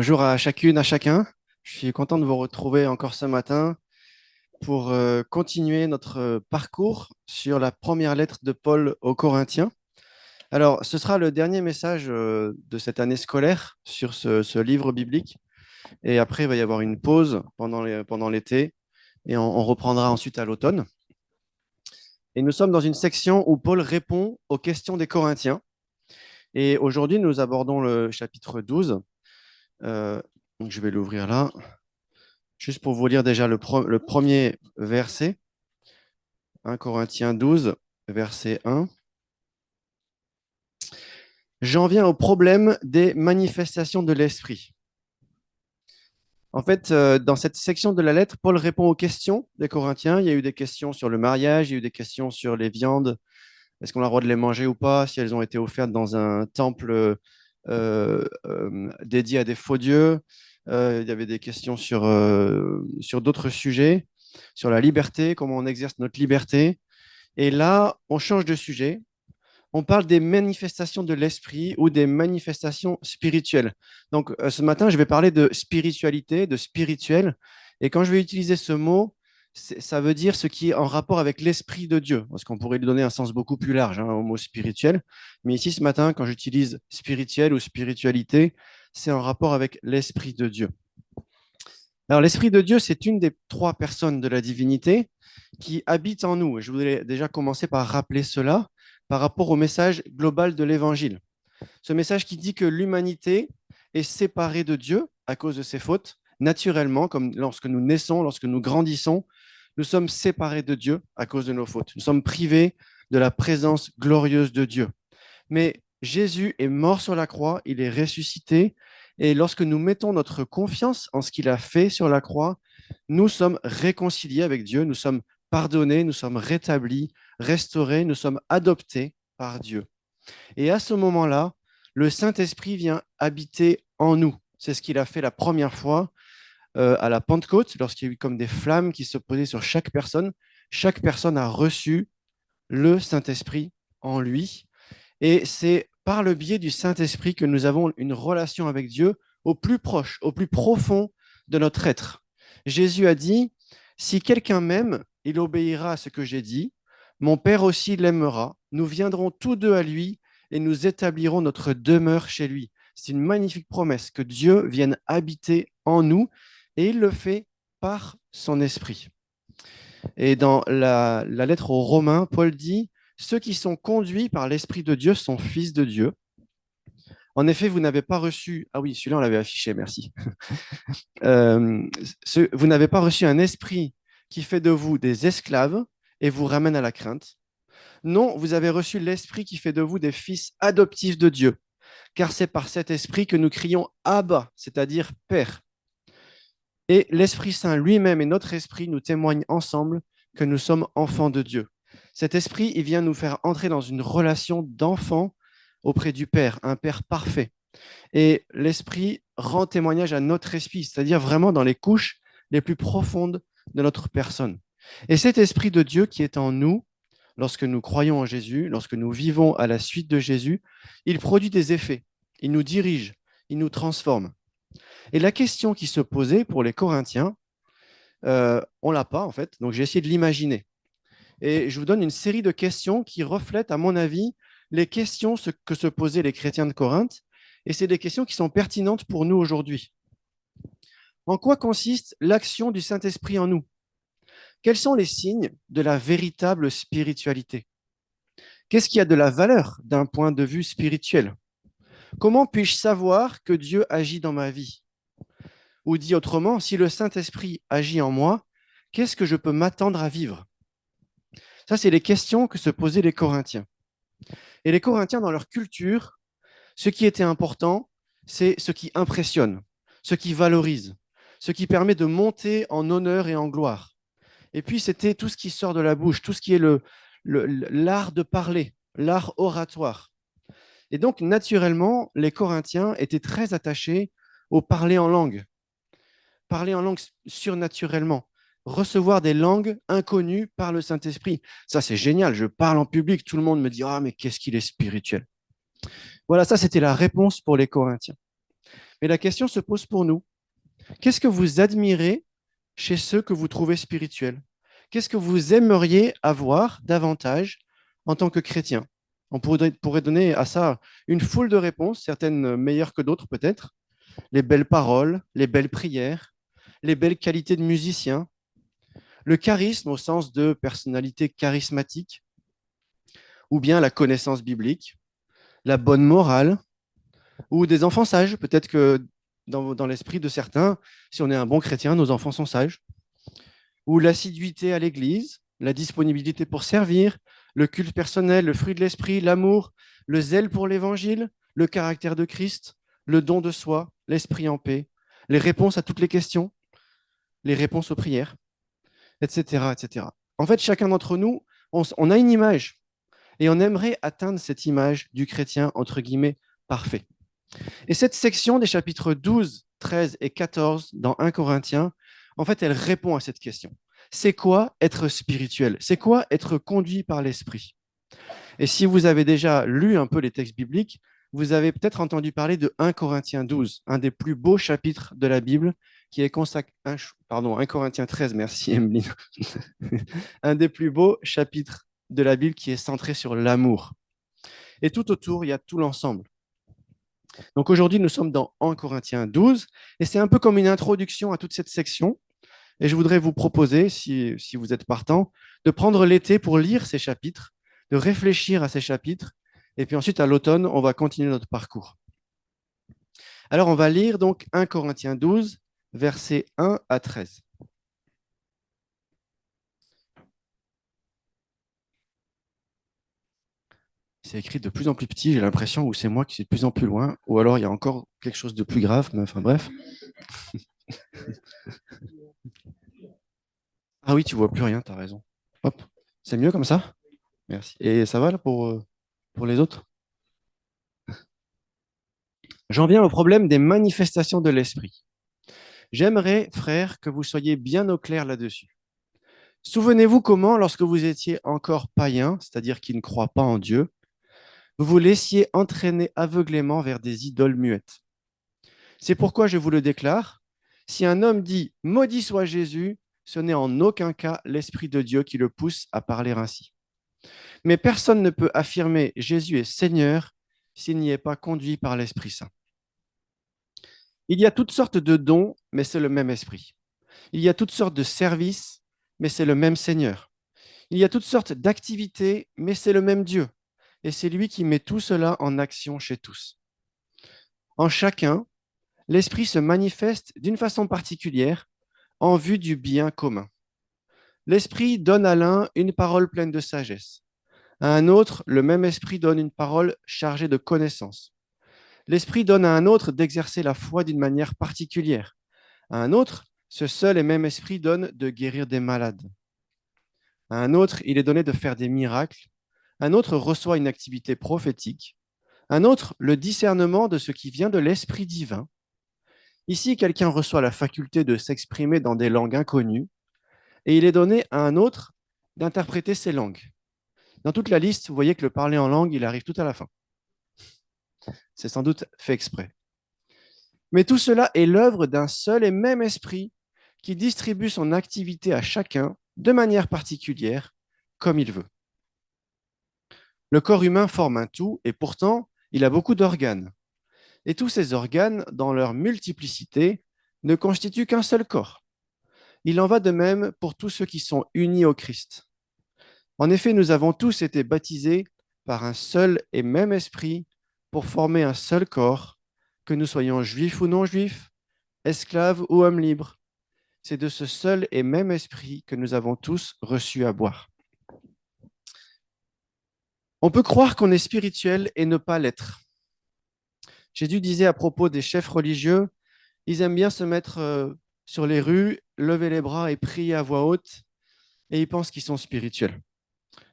Bonjour à chacune, à chacun. Je suis content de vous retrouver encore ce matin pour continuer notre parcours sur la première lettre de Paul aux Corinthiens. Alors, ce sera le dernier message de cette année scolaire sur ce livre biblique. Et après, il va y avoir une pause pendant l'été et on reprendra ensuite à l'automne. Et nous sommes dans une section où Paul répond aux questions des Corinthiens. Et aujourd'hui, nous abordons le chapitre 12. Donc, je vais l'ouvrir là. Juste pour vous lire déjà le premier verset, 1 Corinthiens 12, verset 1. J'en viens au problème des manifestations de l'esprit. En fait, dans cette section de la lettre, Paul répond aux questions des Corinthiens. Il y a eu des questions sur le mariage, il y a eu des questions sur les viandes, est-ce qu'on a le droit de les manger ou pas, si elles ont été offertes dans un temple dédié à des faux dieux. Il y avait des questions sur d'autres sujets, sur la liberté, comment on exerce notre liberté. Et là, on change de sujet. On parle des manifestations de l'esprit ou des manifestations spirituelles. Donc, ce matin, je vais parler de spiritualité, de spirituel. Et quand je vais utiliser ce mot, ça veut dire ce qui est en rapport avec l'esprit de Dieu, parce qu'on pourrait lui donner un sens beaucoup plus large au mot spirituel. Mais ici, ce matin, quand j'utilise spirituel ou spiritualité, c'est en rapport avec l'esprit de Dieu. Alors, l'Esprit de Dieu, c'est une des trois personnes de la divinité qui habite en nous. Et je voudrais déjà commencer par rappeler cela par rapport au message global de l'Évangile. Ce message qui dit que l'humanité est séparée de Dieu à cause de ses fautes, naturellement, comme lorsque nous naissons, lorsque nous grandissons, nous sommes séparés de Dieu à cause de nos fautes. Nous sommes privés de la présence glorieuse de Dieu. Mais Jésus est mort sur la croix, il est ressuscité, et lorsque nous mettons notre confiance en ce qu'il a fait sur la croix, nous sommes réconciliés avec Dieu, nous sommes pardonnés, nous sommes rétablis, restaurés, nous sommes adoptés par Dieu. Et à ce moment-là, le Saint-Esprit vient habiter en nous. C'est ce qu'il a fait la première fois à la Pentecôte, lorsqu'il y a eu comme des flammes qui se posaient sur chaque personne. Chaque personne a reçu le Saint-Esprit en lui. Et c'est par le biais du Saint-Esprit que nous avons une relation avec Dieu au plus proche, au plus profond de notre être. Jésus a dit, si quelqu'un m'aime, il obéira à ce que j'ai dit. Mon Père aussi l'aimera. Nous viendrons tous deux à lui et nous établirons notre demeure chez lui. C'est une magnifique promesse que Dieu vienne habiter en nous et il le fait par son esprit. Et dans la lettre aux Romains, Paul dit, ceux qui sont conduits par l'Esprit de Dieu sont fils de Dieu. En effet, vous n'avez pas reçu, ah oui, celui-là on l'avait affiché, merci. Euh, vous n'avez pas reçu un esprit qui fait de vous des esclaves et vous ramène à la crainte. Non, vous avez reçu l'esprit qui fait de vous des fils adoptifs de Dieu, car c'est par cet esprit que nous crions Abba, c'est-à-dire Père. Et l'Esprit Saint lui-même et notre esprit nous témoignent ensemble que nous sommes enfants de Dieu. Cet esprit, il vient nous faire entrer dans une relation d'enfant auprès du Père, un Père parfait. Et l'esprit rend témoignage à notre esprit, c'est-à-dire vraiment dans les couches les plus profondes de notre personne. Et cet esprit de Dieu qui est en nous, lorsque nous croyons en Jésus, lorsque nous vivons à la suite de Jésus, il produit des effets, il nous dirige, il nous transforme. Et la question qui se posait pour les Corinthiens, on l'a pas en fait, donc j'ai essayé de l'imaginer. Et je vous donne une série de questions qui reflètent, à mon avis, les questions que se posaient les chrétiens de Corinthe, et c'est des questions qui sont pertinentes pour nous aujourd'hui. En quoi consiste l'action du Saint-Esprit en nous? Quels sont les signes de la véritable spiritualité? Qu'est-ce qui a de la valeur d'un point de vue spirituel? Comment puis-je savoir que Dieu agit dans ma vie? Ou dit autrement, si le Saint-Esprit agit en moi, qu'est-ce que je peux m'attendre à vivre? Ça, c'est les questions que se posaient les Corinthiens. Et les Corinthiens, dans leur culture, ce qui était important, c'est ce qui impressionne, ce qui valorise, ce qui permet de monter en honneur et en gloire. Et puis, c'était tout ce qui sort de la bouche, tout ce qui est l'art de parler, l'art oratoire. Et donc, naturellement, les Corinthiens étaient très attachés au parler en langue surnaturellement, recevoir des langues inconnues par le Saint-Esprit. Ça, c'est génial. Je parle en public, tout le monde me dit, ah, mais qu'est-ce qu'il est spirituel. Voilà, ça, c'était la réponse pour les Corinthiens. Mais la question se pose pour nous. Qu'est-ce que vous admirez chez ceux que vous trouvez spirituels? Qu'est-ce que vous aimeriez avoir davantage en tant que chrétien? On pourrait donner à ça une foule de réponses, certaines meilleures que d'autres peut-être. Les belles paroles, les belles prières, les belles qualités de musicien, le charisme au sens de personnalité charismatique, ou bien la connaissance biblique, la bonne morale, ou des enfants sages. Peut-être que dans l'esprit de certains, si on est un bon chrétien, nos enfants sont sages. Ou l'assiduité à l'église, la disponibilité pour servir, le culte personnel, le fruit de l'esprit, l'amour, le zèle pour l'évangile, le caractère de Christ, le don de soi, l'esprit en paix, les réponses à toutes les questions, les réponses aux prières, etc., etc. En fait, chacun d'entre nous, on a une image et on aimerait atteindre cette image du chrétien, entre guillemets, parfait. Et cette section des chapitres 12, 13 et 14 dans 1 Corinthiens, en fait, elle répond à cette question. C'est quoi être spirituel? C'est quoi être conduit par l'esprit? Et si vous avez déjà lu un peu les textes bibliques, vous avez peut-être entendu parler de 1 Corinthiens 12, un des plus beaux chapitres de la Bible, qui est consacré, pardon, 1 Corinthiens 13, merci Emeline, un des plus beaux chapitres de la Bible qui est centré sur l'amour. Et tout autour, il y a tout l'ensemble. Donc aujourd'hui, nous sommes dans 1 Corinthiens 12, et c'est un peu comme une introduction à toute cette section. Et je voudrais vous proposer, si vous êtes partant, de prendre l'été pour lire ces chapitres, de réfléchir à ces chapitres, et puis ensuite, à l'automne, on va continuer notre parcours. Alors, on va lire donc 1 Corinthiens 12, versets 1 à 13. C'est écrit de plus en plus petit, j'ai l'impression, ou c'est moi qui suis de plus en plus loin, ou alors il y a encore quelque chose de plus grave, mais enfin bref. Ah oui, tu vois plus rien, tu as raison. Hop, c'est mieux comme ça? Merci. Et ça va là pour les autres? J'en viens au problème des manifestations de l'esprit. J'aimerais, frères, que vous soyez bien au clair là-dessus. Souvenez-vous comment, lorsque vous étiez encore païen, c'est-à-dire qui ne croit pas en Dieu, vous vous laissiez entraîner aveuglément vers des idoles muettes. C'est pourquoi je vous le déclare, si un homme dit « Maudit soit Jésus », ce n'est en aucun cas l'Esprit de Dieu qui le pousse à parler ainsi. Mais personne ne peut affirmer Jésus est Seigneur s'il n'y est pas conduit par l'Esprit Saint. Il y a toutes sortes de dons, mais c'est le même Esprit. Il y a toutes sortes de services, mais c'est le même Seigneur. Il y a toutes sortes d'activités, mais c'est le même Dieu. Et c'est lui qui met tout cela en action chez tous. En chacun, l'Esprit se manifeste d'une façon particulière en vue du bien commun. L'Esprit donne à l'un une parole pleine de sagesse. À un autre, le même Esprit donne une parole chargée de connaissance. L'Esprit donne à un autre d'exercer la foi d'une manière particulière. À un autre, ce seul et même Esprit donne de guérir des malades. À un autre, il est donné de faire des miracles. Un autre reçoit une activité prophétique. Un autre, le discernement de ce qui vient de l'Esprit divin. Ici, quelqu'un reçoit la faculté de s'exprimer dans des langues inconnues et il est donné à un autre d'interpréter ces langues. Dans toute la liste, vous voyez que le parler en langue, il arrive tout à la fin. C'est sans doute fait exprès. Mais tout cela est l'œuvre d'un seul et même esprit qui distribue son activité à chacun de manière particulière, comme il veut. Le corps humain forme un tout et pourtant, il a beaucoup d'organes. Et tous ces organes, dans leur multiplicité, ne constituent qu'un seul corps. Il en va de même pour tous ceux qui sont unis au Christ. En effet, nous avons tous été baptisés par un seul et même esprit pour former un seul corps, que nous soyons juifs ou non juifs, esclaves ou hommes libres. C'est de ce seul et même esprit que nous avons tous reçu à boire. On peut croire qu'on est spirituel et ne pas l'être. Jésus disait à propos des chefs religieux, ils aiment bien se mettre sur les rues, lever les bras et prier à voix haute, et ils pensent qu'ils sont spirituels.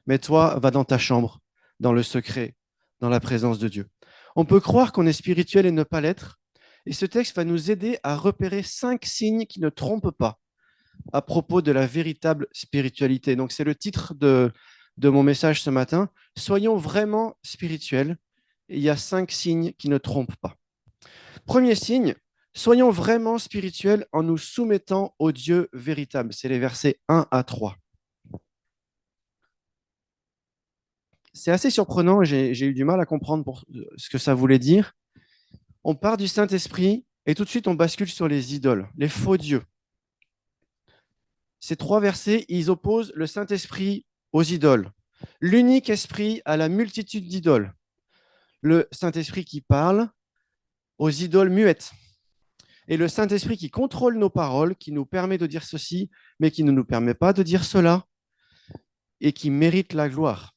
Mais toi, va dans ta chambre, dans le secret, dans la présence de Dieu. On peut croire qu'on est spirituel et ne pas l'être, et ce texte va nous aider à repérer 5 signes qui ne trompent pas à propos de la véritable spiritualité. Donc c'est le titre de mon message ce matin. Soyons vraiment spirituels. Il y a 5 signes qui ne trompent pas. Premier signe, soyons vraiment spirituels en nous soumettant au Dieu véritable. C'est les versets 1 à 3. C'est assez surprenant, j'ai eu du mal à comprendre ce que ça voulait dire. On part du Saint-Esprit et tout de suite on bascule sur les idoles, les faux dieux. Ces trois versets, ils opposent le Saint-Esprit aux idoles, l'unique esprit à la multitude d'idoles, le Saint-Esprit qui parle aux idoles muettes, et le Saint-Esprit qui contrôle nos paroles, qui nous permet de dire ceci, mais qui ne nous permet pas de dire cela, et qui mérite la gloire.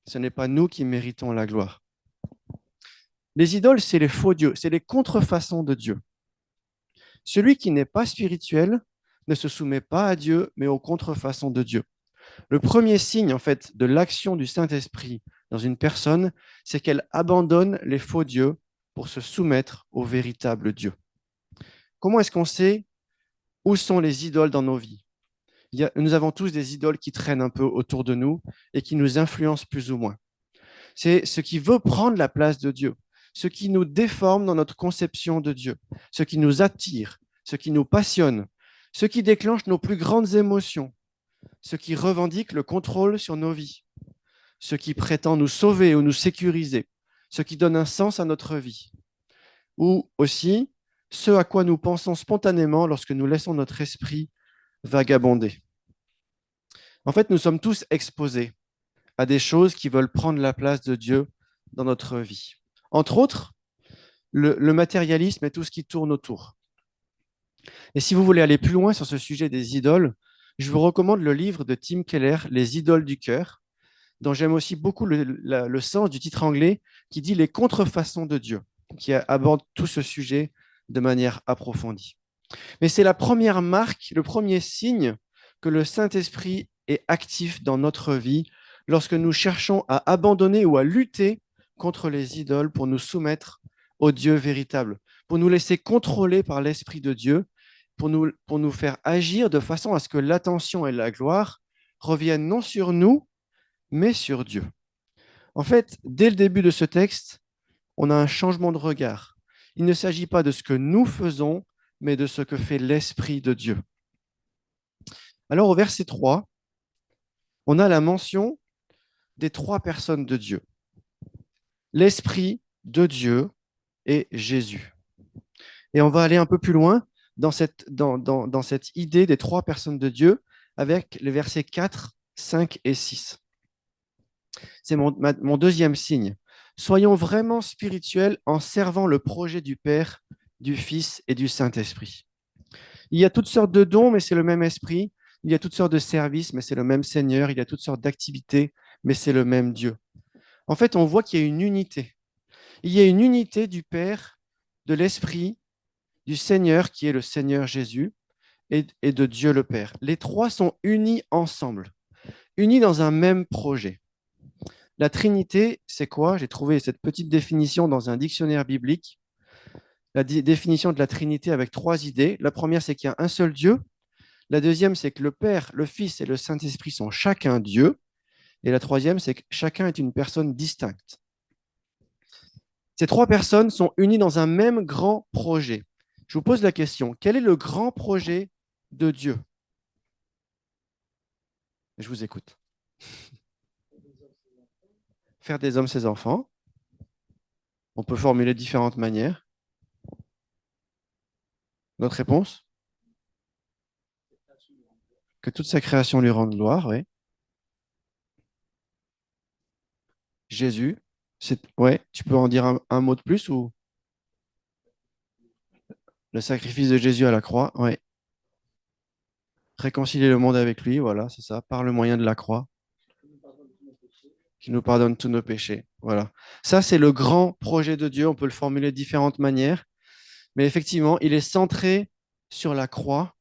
Ce n'est pas nous qui méritons la gloire. Les idoles, c'est les faux dieux, c'est les contrefaçons de Dieu. Celui qui n'est pas spirituel ne se soumet pas à Dieu, mais aux contrefaçons de Dieu. Le premier signe, en fait, de l'action du Saint-Esprit dans une personne, c'est qu'elle abandonne les faux dieux pour se soumettre au véritable Dieu. Comment est-ce qu'on sait où sont les idoles dans nos vies? Nous avons tous des idoles qui traînent un peu autour de nous et qui nous influencent plus ou moins. C'est ce qui veut prendre la place de Dieu, ce qui nous déforme dans notre conception de Dieu, ce qui nous attire, ce qui nous passionne, ce qui déclenche nos plus grandes émotions, ce qui revendique le contrôle sur nos vies, ce qui prétend nous sauver ou nous sécuriser, ce qui donne un sens à notre vie, ou aussi ce à quoi nous pensons spontanément lorsque nous laissons notre esprit vagabonder. En fait, nous sommes tous exposés à des choses qui veulent prendre la place de Dieu dans notre vie. Entre autres, le matérialisme et tout ce qui tourne autour. Et si vous voulez aller plus loin sur ce sujet des idoles, je vous recommande le livre de Tim Keller, Les idoles du cœur, dont j'aime aussi beaucoup le sens du titre anglais, qui dit les contrefaçons de Dieu, qui aborde tout ce sujet de manière approfondie. Mais c'est la première marque, le premier signe que le Saint-Esprit est actif dans notre vie lorsque nous cherchons à abandonner ou à lutter contre les idoles pour nous soumettre au Dieu véritable, pour nous laisser contrôler par l'Esprit de Dieu, pour nous faire agir de façon à ce que l'attention et la gloire reviennent non sur nous, mais sur Dieu. En fait, dès le début de ce texte, on a un changement de regard. Il ne s'agit pas de ce que nous faisons, mais de ce que fait l'Esprit de Dieu. Alors au verset 3, on a la mention des trois personnes de Dieu. L'Esprit de Dieu et Jésus. Et on va aller un peu plus loin dans cette idée des trois personnes de Dieu avec les versets 4, 5 et 6. C'est mon deuxième signe. Soyons vraiment spirituels en servant le projet du Père, du Fils et du Saint-Esprit. Il y a toutes sortes de dons, mais c'est le même esprit. Il y a toutes sortes de services, mais c'est le même Seigneur. Il y a toutes sortes d'activités, mais c'est le même Dieu. En fait, on voit qu'il y a une unité. Il y a une unité du Père, de l'Esprit, du Seigneur, qui est le Seigneur Jésus, et de Dieu le Père. Les trois sont unis ensemble, unis dans un même projet. La Trinité, c'est quoi? J'ai trouvé cette petite définition dans un dictionnaire biblique. La définition de la Trinité avec trois idées. La première, c'est qu'il y a un seul Dieu. La deuxième, c'est que le Père, le Fils et le Saint-Esprit sont chacun Dieu. Et la troisième, c'est que chacun est une personne distincte. Ces trois personnes sont unies dans un même grand projet. Je vous pose la question, quel est le grand projet de Dieu? Je vous écoute. Faire des hommes ses enfants. On peut formuler de différentes manières. Notre réponse? Que toute sa création lui rende gloire, oui. Jésus, ouais, tu peux en dire un mot de plus ou le sacrifice de Jésus à la croix, ouais. Réconcilier le monde avec lui, voilà, c'est ça, par le moyen de la croix, qui nous pardonne tous nos péchés, voilà. Ça, c'est le grand projet de Dieu, on peut le formuler de différentes manières, mais effectivement, il est centré sur la croix,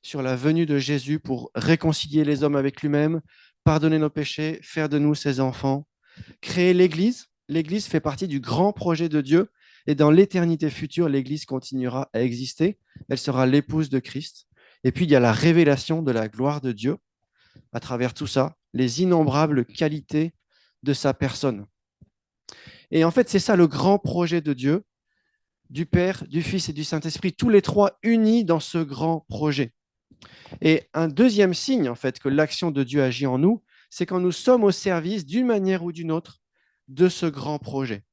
sur la venue de Jésus pour réconcilier les hommes avec lui-même, pardonner nos péchés, faire de nous ses enfants, créer l'Église. L'Église fait partie du grand projet de Dieu et dans l'éternité future, l'Église continuera à exister. Elle sera l'épouse de Christ. Et puis, il y a la révélation de la gloire de Dieu à travers tout ça, les innombrables qualités de sa personne. Et en fait, c'est ça le grand projet de Dieu. du Père, du Fils et du Saint-Esprit, tous les trois unis dans ce grand projet. Et un deuxième signe, en fait, que l'action de Dieu agit en nous, c'est quand nous sommes au service, d'une manière ou d'une autre, de ce grand projet.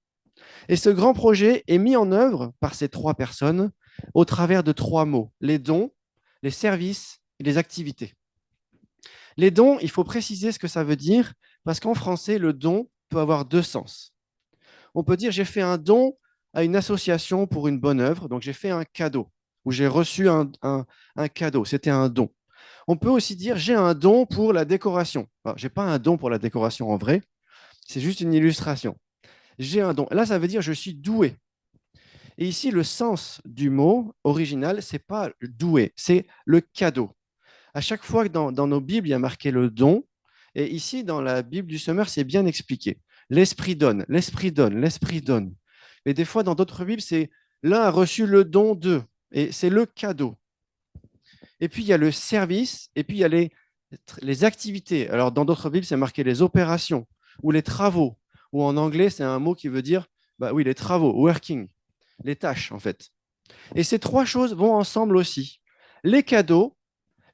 Et ce grand projet est mis en œuvre par ces trois personnes au travers de trois mots, les dons, les services et les activités. Les dons, il faut préciser ce que ça veut dire, parce qu'en français, le don peut avoir deux sens. On peut dire j'ai fait un don à une association pour une bonne œuvre, donc j'ai fait un cadeau, ou j'ai reçu un cadeau, c'était un don. On peut aussi dire j'ai un don pour la décoration. Je n'ai pas un don pour la décoration en vrai, c'est juste une illustration. J'ai un don. Là, ça veut dire je suis doué. Et ici, le sens du mot original, c'est pas doué, c'est le cadeau. À chaque fois que dans nos Bibles, il y a marqué le don, et ici, dans la Bible du Semeur, c'est bien expliqué. L'Esprit donne, l'Esprit donne, l'Esprit donne. Mais des fois, dans d'autres Bibles, c'est l'un a reçu le don de, et c'est le cadeau. Et puis, il y a le service, et puis il y a les activités. Alors, dans d'autres Bibles, c'est marqué les opérations, ou les travaux, ou en anglais, c'est un mot qui veut dire, bah oui, les travaux, working, les tâches, en fait. Et ces trois choses vont ensemble aussi. Les cadeaux,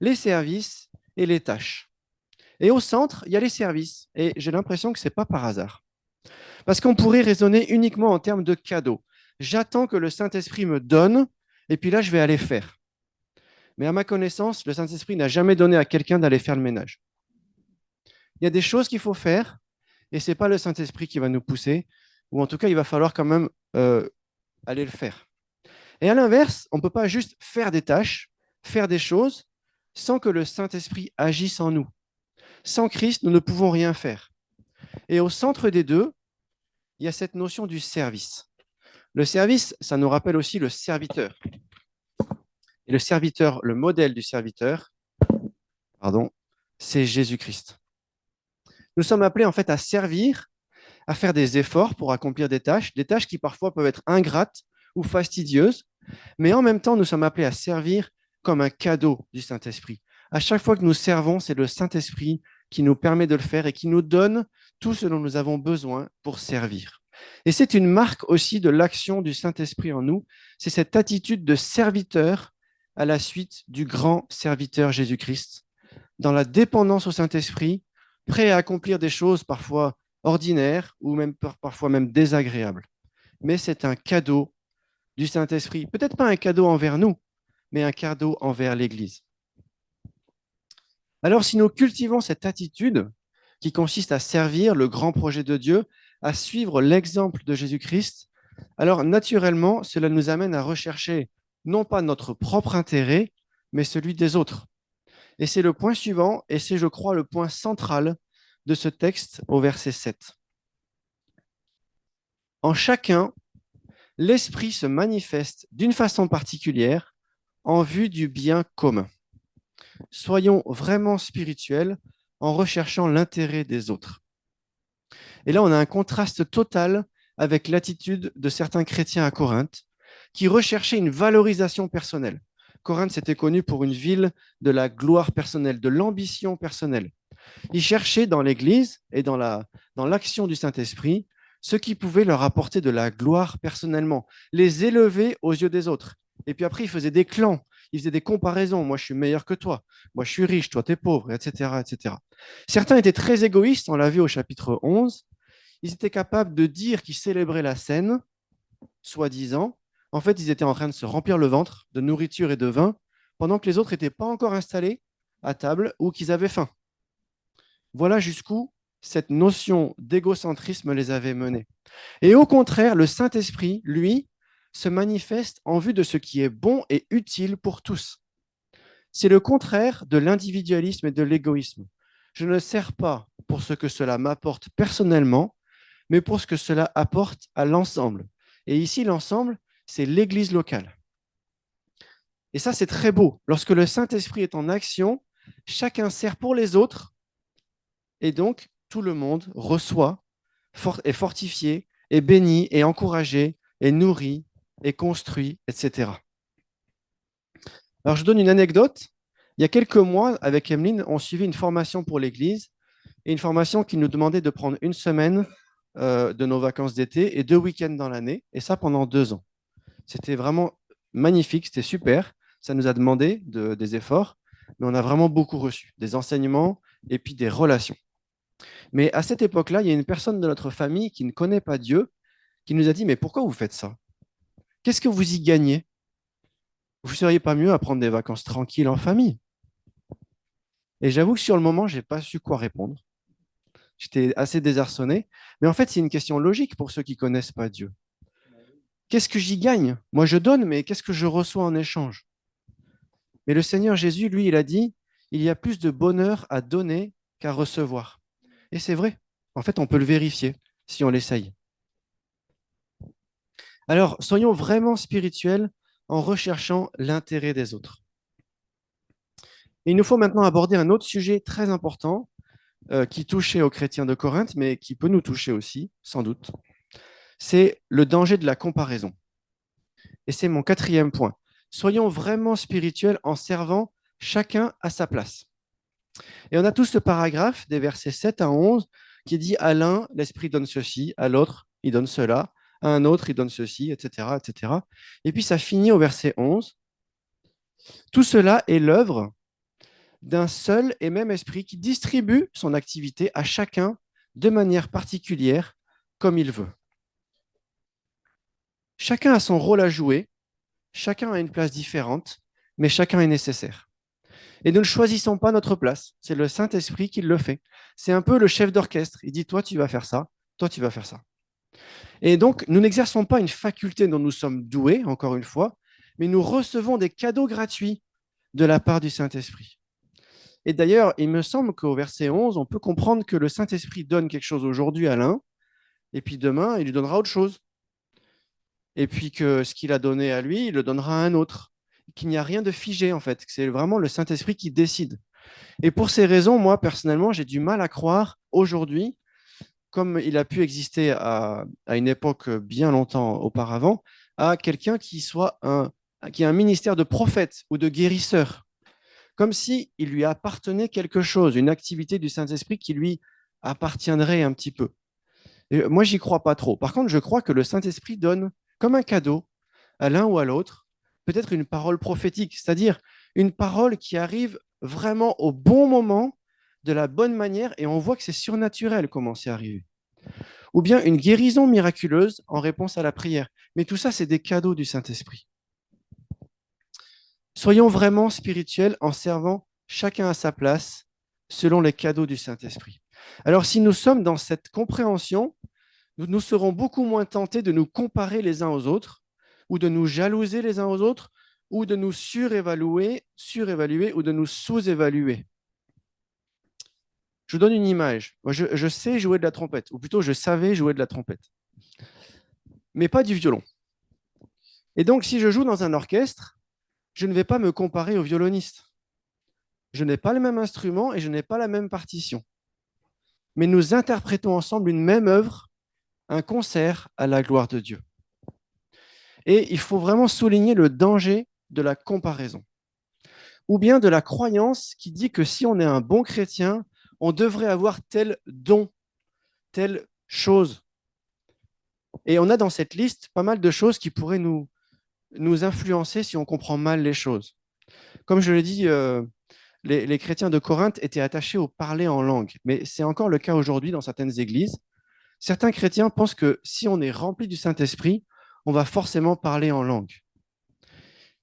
les services et les tâches. Et au centre, il y a les services. Et j'ai l'impression que ce n'est pas par hasard. Parce qu'on pourrait raisonner uniquement en termes de cadeaux. J'attends que le Saint-Esprit me donne, et puis là, je vais aller faire. Mais à ma connaissance, le Saint-Esprit n'a jamais donné à quelqu'un d'aller faire le ménage. Il y a des choses qu'il faut faire, et ce n'est pas le Saint-Esprit qui va nous pousser, ou en tout cas, il va falloir quand même aller le faire. Et à l'inverse, on ne peut pas juste faire des tâches, faire des choses, sans que le Saint-Esprit agisse en nous. Sans Christ, nous ne pouvons rien faire. Et au centre des deux, il y a cette notion du service. Le service, ça nous rappelle aussi le serviteur. Et le serviteur, le modèle du serviteur, c'est Jésus-Christ. Nous sommes appelés en fait à servir, à faire des efforts pour accomplir des tâches qui parfois peuvent être ingrates ou fastidieuses, mais en même temps, nous sommes appelés à servir comme un cadeau du Saint-Esprit. À chaque fois que nous servons, c'est le Saint-Esprit qui nous permet de le faire et qui nous donne tout ce dont nous avons besoin pour servir. Et c'est une marque aussi de l'action du Saint-Esprit en nous, c'est cette attitude de serviteur à la suite du grand serviteur Jésus-Christ, dans la dépendance au Saint-Esprit, prêt à accomplir des choses parfois ordinaires ou même parfois même désagréables. Mais c'est un cadeau du Saint-Esprit. Peut-être pas un cadeau envers nous, mais un cadeau envers l'Église. Alors, si nous cultivons cette attitude qui consiste à servir le grand projet de Dieu, à suivre l'exemple de Jésus-Christ, alors naturellement, cela nous amène à rechercher non pas notre propre intérêt, mais celui des autres. Et c'est le point suivant, et c'est, je crois, le point central de ce texte au verset 7. En chacun, l'Esprit se manifeste d'une façon particulière en vue du bien commun. Soyons vraiment spirituels en recherchant l'intérêt des autres. Et là, on a un contraste total avec l'attitude de certains chrétiens à Corinthe qui recherchaient une valorisation personnelle. Corinthe, c'était connu pour une ville de la gloire personnelle, de l'ambition personnelle. Ils cherchaient dans l'Église et dans l'action du Saint-Esprit ce qui pouvait leur apporter de la gloire personnellement, les élever aux yeux des autres. Et puis après, ils faisaient des clans, ils faisaient des comparaisons. Moi, je suis meilleur que toi. Moi, je suis riche, toi, tu es pauvre, etc., etc. Certains étaient très égoïstes, on l'a vu au chapitre 11. Ils étaient capables de dire qu'ils célébraient la scène, soi-disant. En fait, ils étaient en train de se remplir le ventre de nourriture et de vin, pendant que les autres n'étaient pas encore installés à table ou qu'ils avaient faim. Voilà jusqu'où cette notion d'égocentrisme les avait menés. Et au contraire, le Saint-Esprit, lui, se manifeste en vue de ce qui est bon et utile pour tous. C'est le contraire de l'individualisme et de l'égoïsme. Je ne sers pas pour ce que cela m'apporte personnellement, mais pour ce que cela apporte à l'ensemble. Et ici, l'ensemble, c'est l'Église locale. Et ça, c'est très beau. Lorsque le Saint-Esprit est en action, chacun sert pour les autres, et donc tout le monde reçoit, est fortifié, est béni, est encouragé, est nourri, est construit, etc. Alors, je donne une anecdote. Il y a quelques mois, avec Emeline, on suivait une formation pour l'Église, et une formation qui nous demandait de prendre une semaine de nos vacances d'été et 2 week-ends dans l'année, et ça pendant 2 ans. C'était vraiment magnifique, c'était super. Ça nous a demandé des efforts, mais on a vraiment beaucoup reçu, des enseignements et puis des relations. Mais à cette époque-là, il y a une personne de notre famille qui ne connaît pas Dieu, qui nous a dit, mais pourquoi vous faites ça? Qu'est-ce que vous y gagnez? Vous ne seriez pas mieux à prendre des vacances tranquilles en famille? Et j'avoue que sur le moment, je n'ai pas su quoi répondre. J'étais assez désarçonné. Mais en fait, c'est une question logique pour ceux qui ne connaissent pas Dieu. Qu'est-ce que j'y gagne? Moi, je donne, mais qu'est-ce que je reçois en échange? Mais le Seigneur Jésus, lui, il a dit, il y a plus de bonheur à donner qu'à recevoir. Et c'est vrai. En fait, on peut le vérifier si on l'essaye. Alors, soyons vraiment spirituels en recherchant l'intérêt des autres. Et il nous faut maintenant aborder un autre sujet très important qui touchait aux chrétiens de Corinthe, mais qui peut nous toucher aussi, sans doute. C'est le danger de la comparaison. Et c'est mon quatrième point. Soyons vraiment spirituels en servant chacun à sa place. Et on a tout ce paragraphe des versets 7 à 11 qui dit à l'un, l'Esprit donne ceci, à l'autre, il donne cela, à un autre, il donne ceci, etc., etc. Et puis ça finit au verset 11. Tout cela est l'œuvre d'un seul et même esprit qui distribue son activité à chacun de manière particulière comme il veut. Chacun a son rôle à jouer, chacun a une place différente, mais chacun est nécessaire. Et nous ne choisissons pas notre place, c'est le Saint-Esprit qui le fait. C'est un peu le chef d'orchestre, il dit toi tu vas faire ça, toi tu vas faire ça. Et donc nous n'exerçons pas une faculté dont nous sommes doués, encore une fois, mais nous recevons des cadeaux gratuits de la part du Saint-Esprit. Et d'ailleurs, il me semble qu'au verset 11, on peut comprendre que le Saint-Esprit donne quelque chose aujourd'hui à l'un, et puis demain, il lui donnera autre chose. Et puis que ce qu'il a donné à lui, il le donnera à un autre. Qu'il n'y a rien de figé, en fait. C'est vraiment le Saint-Esprit qui décide. Et pour ces raisons, moi, personnellement, j'ai du mal à croire aujourd'hui, comme il a pu exister à une époque bien longtemps auparavant, à quelqu'un qui a un ministère de prophète ou de guérisseur, comme si il lui appartenait quelque chose, une activité du Saint-Esprit qui lui appartiendrait un petit peu. Et moi, j'y crois pas trop. Par contre, je crois que le Saint-Esprit donne comme un cadeau à l'un ou à l'autre, peut-être une parole prophétique, c'est-à-dire une parole qui arrive vraiment au bon moment, de la bonne manière, et on voit que c'est surnaturel comment c'est arrivé. Ou bien une guérison miraculeuse en réponse à la prière. Mais tout ça, c'est des cadeaux du Saint-Esprit. Soyons vraiment spirituels en servant chacun à sa place selon les cadeaux du Saint-Esprit. Alors, si nous sommes dans cette compréhension, nous serons beaucoup moins tentés de nous comparer les uns aux autres, ou de nous jalouser les uns aux autres, ou de nous surévaluer ou de nous sous-évaluer. Je vous donne une image. Moi, je sais jouer de la trompette, ou plutôt je savais jouer de la trompette, mais pas du violon. Et donc, si je joue dans un orchestre, je ne vais pas me comparer au violoniste. Je n'ai pas le même instrument et je n'ai pas la même partition. Mais nous interprétons ensemble une même œuvre, un concert à la gloire de Dieu. Et il faut vraiment souligner le danger de la comparaison, ou bien de la croyance qui dit que si on est un bon chrétien, on devrait avoir tel don, telle chose. Et on a dans cette liste pas mal de choses qui pourraient nous influencer si on comprend mal les choses. Comme je l'ai dit, les chrétiens de Corinthe étaient attachés au parler en langue, mais c'est encore le cas aujourd'hui dans certaines églises. Certains chrétiens pensent que si on est rempli du Saint-Esprit, on va forcément parler en langue.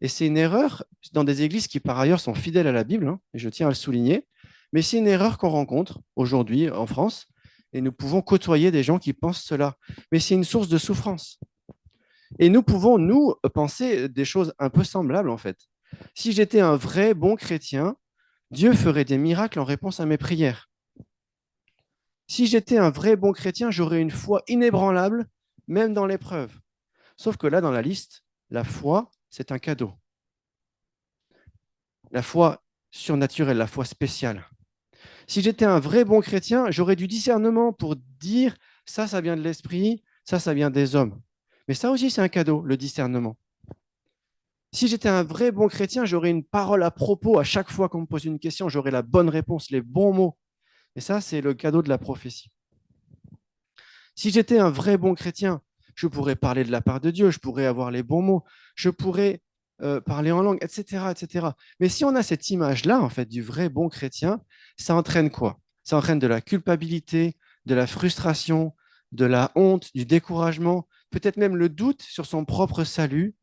Et c'est une erreur dans des églises qui, par ailleurs, sont fidèles à la Bible, hein, et je tiens à le souligner, mais c'est une erreur qu'on rencontre aujourd'hui en France, et nous pouvons côtoyer des gens qui pensent cela. Mais c'est une source de souffrance. Et nous pouvons, nous, penser des choses un peu semblables, en fait. Si j'étais un vrai bon chrétien, Dieu ferait des miracles en réponse à mes prières. Si j'étais un vrai bon chrétien, j'aurais une foi inébranlable, même dans l'épreuve. Sauf que là, dans la liste, la foi, c'est un cadeau. La foi surnaturelle, la foi spéciale. Si j'étais un vrai bon chrétien, j'aurais du discernement pour dire ça vient de l'esprit, ça vient des hommes. Mais ça aussi, c'est un cadeau, le discernement. Si j'étais un vrai bon chrétien, j'aurais une parole à propos à chaque fois qu'on me pose une question, j'aurais la bonne réponse, les bons mots. Et ça, c'est le cadeau de la prophétie. Si j'étais un vrai bon chrétien, je pourrais parler de la part de Dieu, je pourrais avoir les bons mots, je pourrais parler en langue, etc., etc. Mais si on a cette image-là, en fait, du vrai bon chrétien, ça entraîne quoi? Ça entraîne de la culpabilité, de la frustration, de la honte, du découragement, peut-être même le doute sur son propre salut,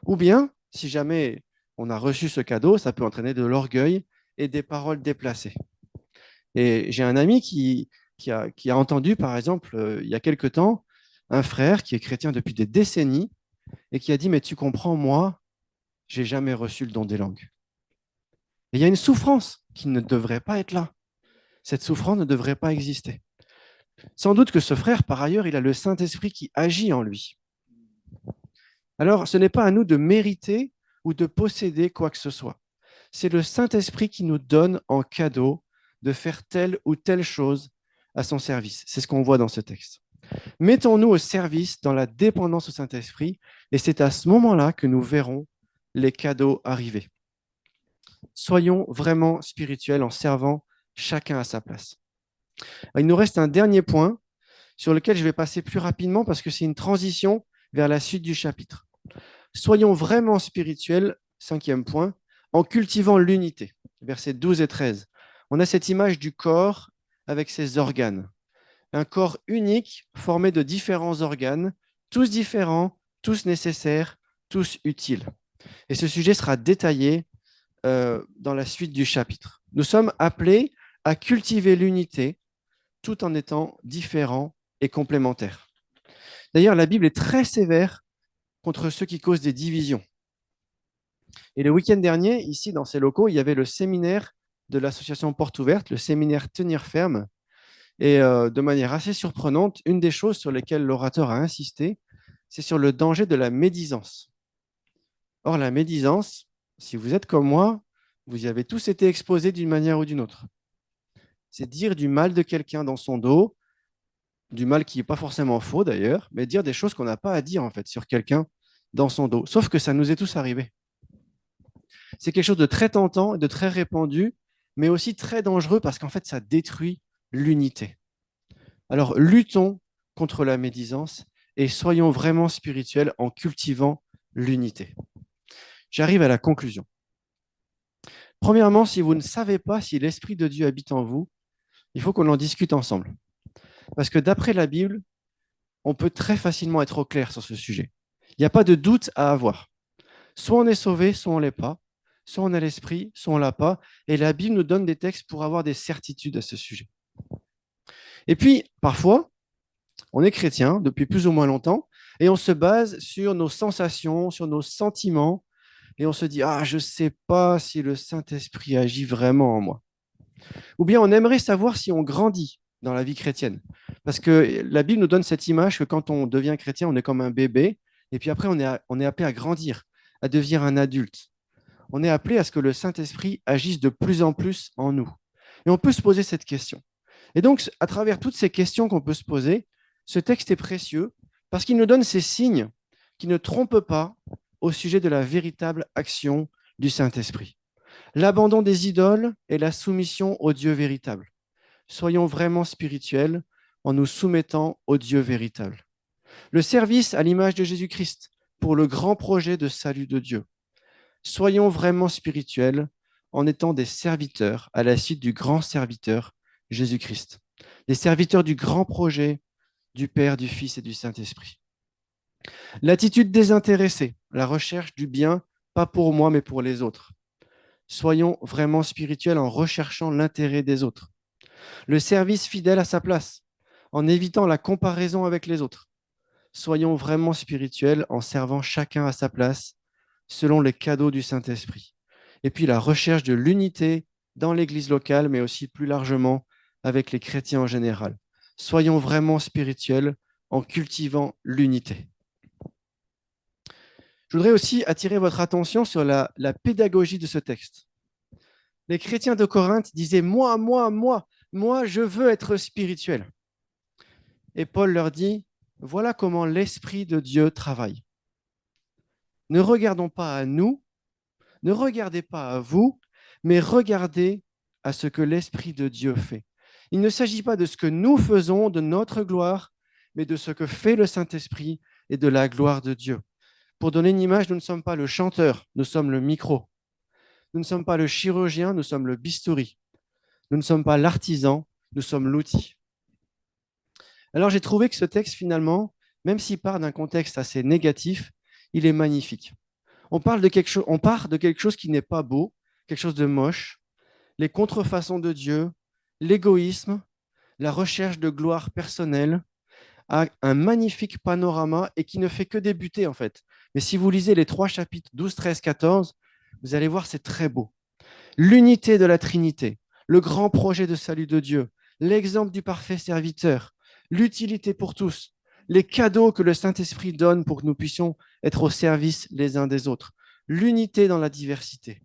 ou bien, si jamais on a reçu ce cadeau, ça peut entraîner de l'orgueil et des paroles déplacées. Et j'ai un ami qui a entendu, par exemple, il y a quelque temps, un frère qui est chrétien depuis des décennies et qui a dit, mais tu comprends, moi, j'ai jamais reçu le don des langues. Et il y a une souffrance qui ne devrait pas être là. Cette souffrance ne devrait pas exister. Sans doute que ce frère, par ailleurs, il a le Saint-Esprit qui agit en lui. Alors, ce n'est pas à nous de mériter ou de posséder quoi que ce soit. C'est le Saint-Esprit qui nous donne en cadeau de faire telle ou telle chose à son service. C'est ce qu'on voit dans ce texte. Mettons-nous au service dans la dépendance au Saint-Esprit, et c'est à ce moment-là que nous verrons les cadeaux arriver. Soyons vraiment spirituels en servant chacun à sa place. Il nous reste un dernier point sur lequel je vais passer plus rapidement parce que c'est une transition vers la suite du chapitre. Soyons vraiment spirituels, 5e point, en cultivant l'unité. Versets 12 et 13. On a cette image du corps avec ses organes. Un corps unique formé de différents organes, tous différents, tous nécessaires, tous utiles. Et ce sujet sera détaillé dans la suite du chapitre. Nous sommes appelés à cultiver l'unité tout en étant différents et complémentaires. D'ailleurs, la Bible est très sévère contre ceux qui causent des divisions. Et le week-end dernier, ici, dans ces locaux, il y avait le séminaire de l'association Porte Ouverte, le séminaire Tenir Ferme. Et de manière assez surprenante, une des choses sur lesquelles l'orateur a insisté, c'est sur le danger de la médisance. Or, la médisance, si vous êtes comme moi, vous y avez tous été exposés d'une manière ou d'une autre. C'est dire du mal de quelqu'un dans son dos, du mal qui n'est pas forcément faux d'ailleurs, mais dire des choses qu'on n'a pas à dire en fait sur quelqu'un dans son dos. Sauf que ça nous est tous arrivé. C'est quelque chose de très tentant et de très répandu, mais aussi très dangereux parce qu'en fait, ça détruit l'unité. Alors, luttons contre la médisance et soyons vraiment spirituels en cultivant l'unité. J'arrive à la conclusion. Premièrement, si vous ne savez pas si l'Esprit de Dieu habite en vous, il faut qu'on en discute ensemble. Parce que d'après la Bible, on peut très facilement être au clair sur ce sujet. Il n'y a pas de doute à avoir. Soit on est sauvé, soit on ne l'est pas. Soit on a l'Esprit, soit on ne l'a pas. Et la Bible nous donne des textes pour avoir des certitudes à ce sujet. Et puis, parfois, on est chrétien depuis plus ou moins longtemps et on se base sur nos sensations, sur nos sentiments et on se dit, ah, je ne sais pas si le Saint-Esprit agit vraiment en moi. Ou bien on aimerait savoir si on grandit dans la vie chrétienne. Parce que la Bible nous donne cette image que quand on devient chrétien, on est comme un bébé et puis après on est appelé à grandir, à devenir un adulte. On est appelé à ce que le Saint-Esprit agisse de plus en plus en nous. Et on peut se poser cette question. Et donc, à travers toutes ces questions qu'on peut se poser, ce texte est précieux parce qu'il nous donne ces signes qui ne trompent pas au sujet de la véritable action du Saint-Esprit. L'abandon des idoles et la soumission au Dieu véritable. Soyons vraiment spirituels en nous soumettant au Dieu véritable. Le service à l'image de Jésus-Christ pour le grand projet de salut de Dieu. Soyons vraiment spirituels en étant des serviteurs à la suite du grand serviteur Jésus-Christ. Des serviteurs du grand projet du Père, du Fils et du Saint-Esprit. L'attitude désintéressée, la recherche du bien, pas pour moi, mais pour les autres. Soyons vraiment spirituels en recherchant l'intérêt des autres. Le service fidèle à sa place, en évitant la comparaison avec les autres. Soyons vraiment spirituels en servant chacun à sa place, selon les cadeaux du Saint-Esprit. Et puis la recherche de l'unité dans l'Église locale, mais aussi plus largement avec les chrétiens en général. Soyons vraiment spirituels en cultivant l'unité. Je voudrais aussi attirer votre attention sur la pédagogie de ce texte. Les chrétiens de Corinthe disaient « moi, je veux être spirituel ». Et Paul leur dit « voilà comment l'Esprit de Dieu travaille ». Ne regardons pas à nous, ne regardez pas à vous, mais regardez à ce que l'Esprit de Dieu fait. Il ne s'agit pas de ce que nous faisons, de notre gloire, mais de ce que fait le Saint-Esprit et de la gloire de Dieu. Pour donner une image, nous ne sommes pas le chanteur, nous sommes le micro. Nous ne sommes pas le chirurgien, nous sommes le bistouri. Nous ne sommes pas l'artisan, nous sommes l'outil. Alors j'ai trouvé que ce texte, finalement, même s'il part d'un contexte assez négatif, il est magnifique. On part de quelque chose qui n'est pas beau, quelque chose de moche, les contrefaçons de Dieu, l'égoïsme, la recherche de gloire personnelle, à un magnifique panorama et qui ne fait que débuter en fait. Mais si vous lisez les 3 chapitres 12, 13, 14, vous allez voir, c'est très beau. L'unité de la Trinité, le grand projet de salut de Dieu, l'exemple du parfait serviteur, l'utilité pour tous, les cadeaux que le Saint-Esprit donne pour que nous puissions être au service les uns des autres, l'unité dans la diversité.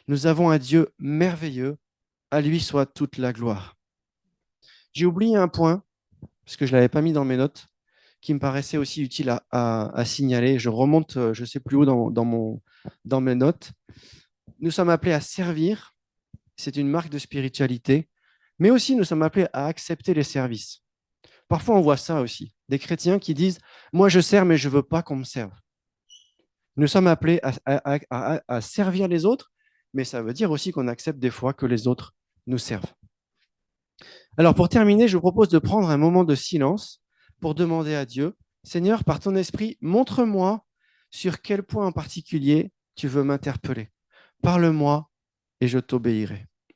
Nous avons un Dieu merveilleux, à lui soit toute la gloire. J'ai oublié un point, parce que je ne l'avais pas mis dans mes notes, qui me paraissait aussi utile à signaler. Je remonte, je ne sais plus où dans mes notes. Nous sommes appelés à servir, c'est une marque de spiritualité, mais aussi nous sommes appelés à accepter les services. Parfois, on voit ça aussi, des chrétiens qui disent, moi je sers, mais je ne veux pas qu'on me serve. Nous sommes appelés à servir les autres, mais ça veut dire aussi qu'on accepte des fois que les autres nous servent. Alors pour terminer, je vous propose de prendre un moment de silence pour demander à Dieu, Seigneur, par ton esprit, montre-moi sur quel point en particulier tu veux m'interpeller. Parle-moi et je t'obéirai.